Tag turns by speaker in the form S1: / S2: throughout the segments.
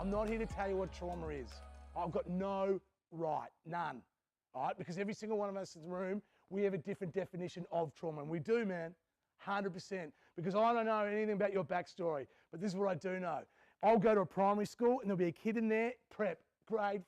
S1: I'm not here to tell you what trauma is. I've got no right, none. All right, because every single one of us in the room, we have a different definition of trauma, and we do, man, 100%. Because I don't know anything about your backstory, but this is what I do know. I'll go to a primary school, and there'll be a kid in there, prep, grade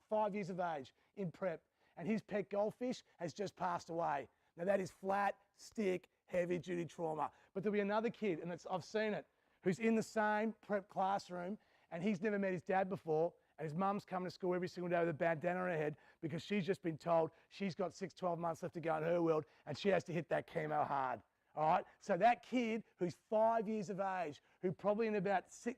S1: 5 years of age, in prep, and his pet goldfish has just passed away. Now that is flat, stick, heavy-duty trauma. But there'll be another kid, and I've seen it, who's in the same prep classroom, and he's never met his dad before, and his mum's coming to school every single day with a bandana on her head because she's just been told she's got 12 months left to go in her world, and she has to hit that chemo hard. All right, so that kid who's 5 years of age, who probably in about 6,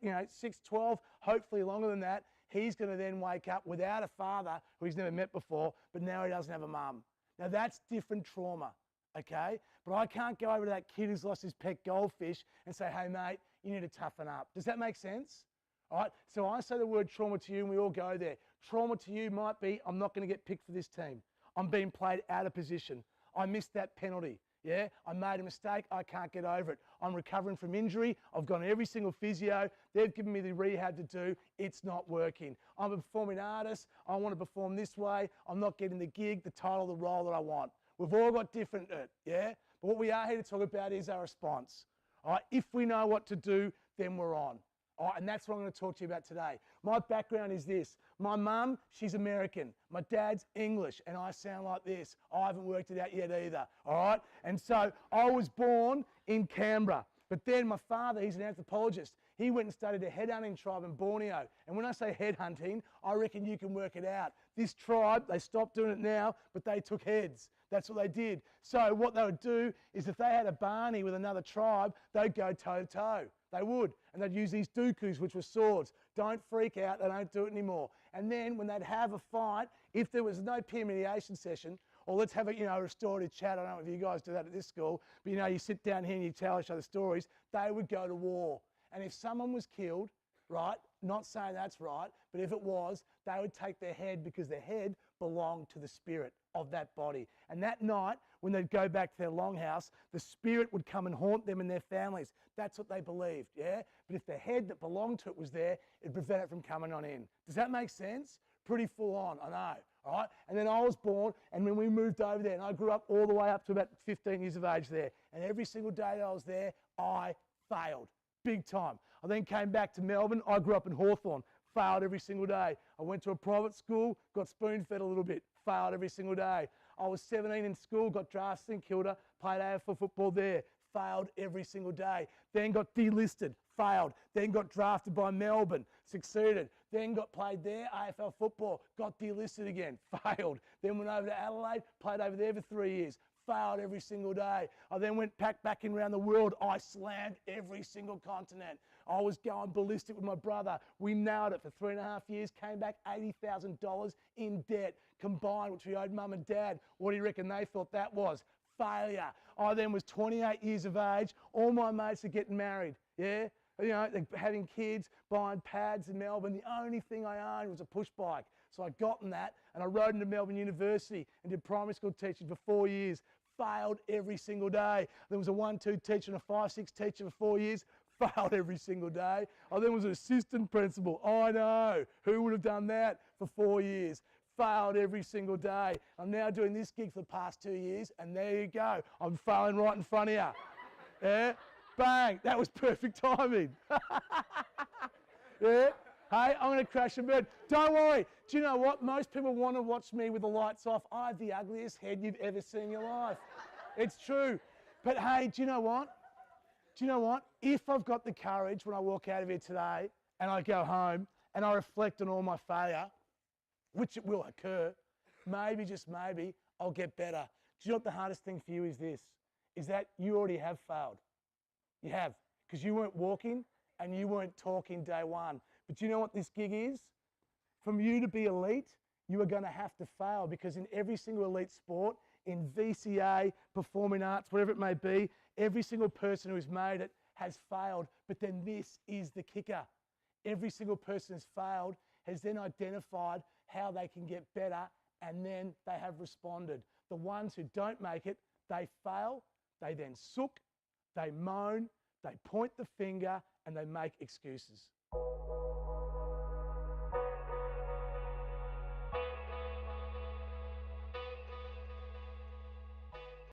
S1: 12, hopefully longer than that, he's going to then wake up without a father who he's never met before, but now he doesn't have a mum. Now that's different trauma, okay? But I can't go over to that kid who's lost his pet goldfish and say, hey mate, you need to toughen up. Does that make sense? All right, so I say the word trauma to you and we all go there. Trauma to you might be, I'm not going to get picked for this team. I'm being played out of position. I missed that penalty. Yeah, I made a mistake, I can't get over it. I'm recovering from injury, I've gone to every single physio, they've given me the rehab to do, it's not working. I'm a performing artist, I want to perform this way, I'm not getting the gig, the title, the role that I want. We've all got different, yeah? But what we are here to talk about is our response. All right, if we know what to do, then we're on. All right, and that's what I'm going to talk to you about today. My background is this. My mum, she's American. My dad's English, and I sound like this. I haven't worked it out yet either, all right? And so I was born in Canberra, but then my father, he's an anthropologist. He went and studied a headhunting tribe in Borneo. And when I say headhunting, I reckon you can work it out. This tribe, they stopped doing it now, but they took heads. That's what they did. So what they would do is if they had a Barney with another tribe, they'd go toe-to-toe. They would. And they'd use these dooku's, which were swords. Don't freak out. They don't do it anymore. And then when they'd have a fight, if there was no peer mediation session, or let's have a restorative chat. I don't know if you guys do that at this school, but you sit down here and you tell each other stories. They would go to war. And if someone was killed, right, not saying that's right, but if it was, they would take their head because their head belonged to the spirit of that body. And that night, when they'd go back to their longhouse, the spirit would come and haunt them and their families. That's what they believed, yeah? But if the head that belonged to it was there, it'd prevent it from coming on in. Does that make sense? Pretty full on, I know, all right? And then I was born, and when we moved over there, and I grew up all the way up to about 15 years of age there, and every single day that I was there, I failed, big time. I then came back to Melbourne. I grew up in Hawthorn, failed every single day. I went to a private school, got spoon-fed a little bit, failed every single day. I was 17 in school, got drafted in Kilda, played AFL football there, failed every single day. Then got delisted, failed. Then got drafted by Melbourne, succeeded. Then got played there, AFL football, got delisted again, failed. Then went over to Adelaide, played over there for 3 years, failed every single day. I then went back in around the world. I slammed every single continent. I was going ballistic with my brother. We nailed it for 3.5 years, came back $80,000 in debt combined, which we owed mum and dad. What do you reckon they thought that was? Failure. I then was 28 years of age. All my mates are getting married, yeah? They're having kids, buying pads in Melbourne. The only thing I owned was a push bike. So I got in that, and I rode into Melbourne University and did primary school teaching for 4 years. Failed every single day. There was a 1-2 teacher and a 5-6 teacher for 4 years. Failed every single day. I then was an assistant principal. I know. Who would have done that for 4 years? Failed every single day. I'm now doing this gig for the past 2 years, and there you go. I'm failing right in front of you. Yeah? Bang. That was perfect timing. Yeah? Hey, I'm going to crash a bird. Don't worry. Do you know what? Most people want to watch me with the lights off. I have the ugliest head you've ever seen in your life. It's true. But hey, do you know what? Do you know what? If I've got the courage when I walk out of here today and I go home and I reflect on all my failure, which it will occur, maybe, just maybe, I'll get better. Do you know what the hardest thing for you is this? Is that you already have failed. You have. Because you weren't walking and you weren't talking day one. But do you know what this gig is? From you to be elite, you are going to have to fail, because in every single elite sport, in VCA, performing arts, whatever it may be, every single person who's made it has failed. But then this is the kicker. Every single person who's failed has then identified how they can get better, and then they have responded. The ones who don't make it, they fail, they then sook, they moan, they point the finger, and they make excuses.